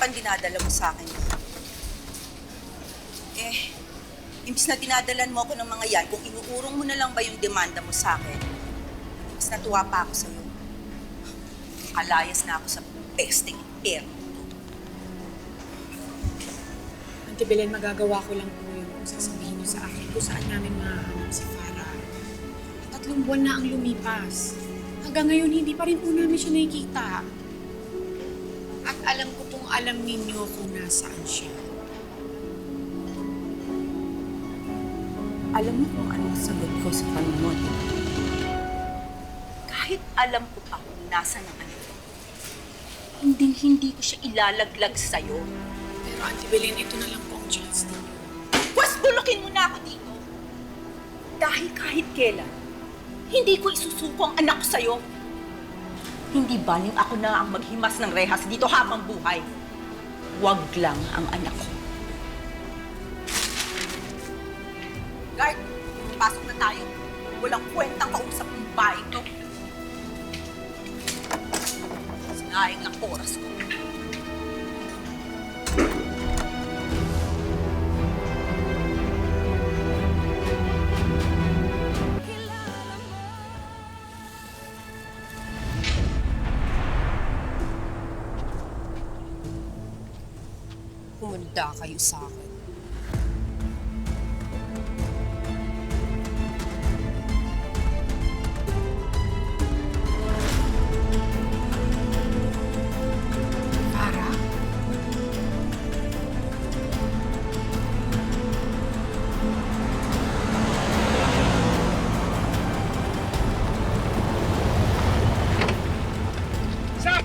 pang dinadala mo sa akin? Imbis na dinadalan mo ako ng mga yan, kung inuurong mo na lang ba yung demanda mo sa akin, mas natuwa pa ako sa'yo. Alayas na ako sa pesting impyerno. Auntie Belen, magagawa ko lang po yun kung sasabihin niyo sa akin kung saan namin mahanap si Farah. 3 buwan na ang lumipas. Hanggang ngayon, hindi pa rin po namin siya nakikita. At alam ko pong alam ninyo kung nasaan siya. Alam mo kung anong sagot ko sa tanong mo? Kahit alam ko pa kung nasa ng anak ko, hindi ko siya ilalaglag sa'yo. Pero Auntie Belen, ito na lang po ang chance ninyo. Pwes, bulukin mo na ako dito. Dahil kahit kailan, hindi ko isusuko ang anak ko sa'yo. Hindi baling ako na ang maghimas ng rehas dito habang buhay. Huwag lang ang anak ko. Guard, pasok na tayo. Walang kwentang kausap ng bahay to. Sinayang ng oras ko. Humanda kayo sa akin. Farah? Sak!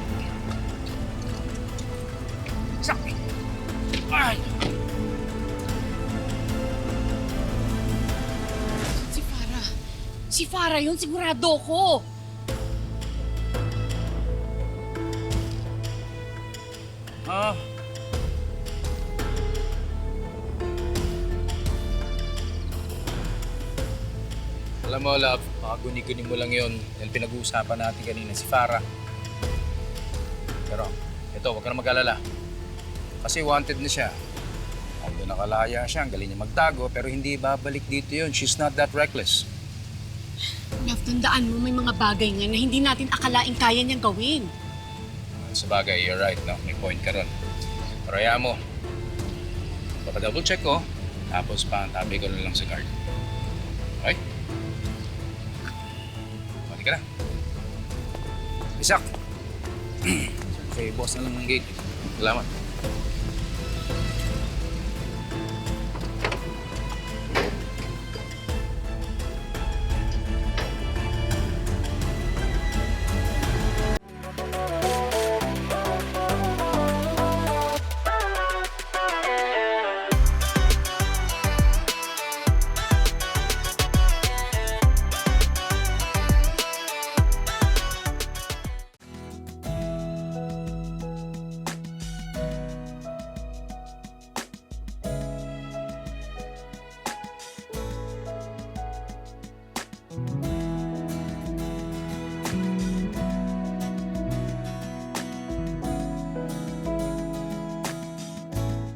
Sak! Ay! Si Farah. Si Farah yun, sigurado ko. Ah. Alam mo, love, baka guni-guni mo lang yun dahil pinag-uusapan natin kanina si Farah. Pero, ito, huwag ka na mag-alala. Kasi wanted na siya. Although nakalaya siya, ang galing niya magtago, pero hindi babalik dito yun. She's not that reckless. Love, tandaan mo, may mga bagay nga na hindi natin akalaing kaya niyang gawin. Sa bagay, you're right, no? May point ka ron. Pero hayaan mo. Papa-double check ko, tapos tabi ko na lang sa guard. Okay? Mali ka na. Isak! Okay, boss na lang ng gate. Salamat.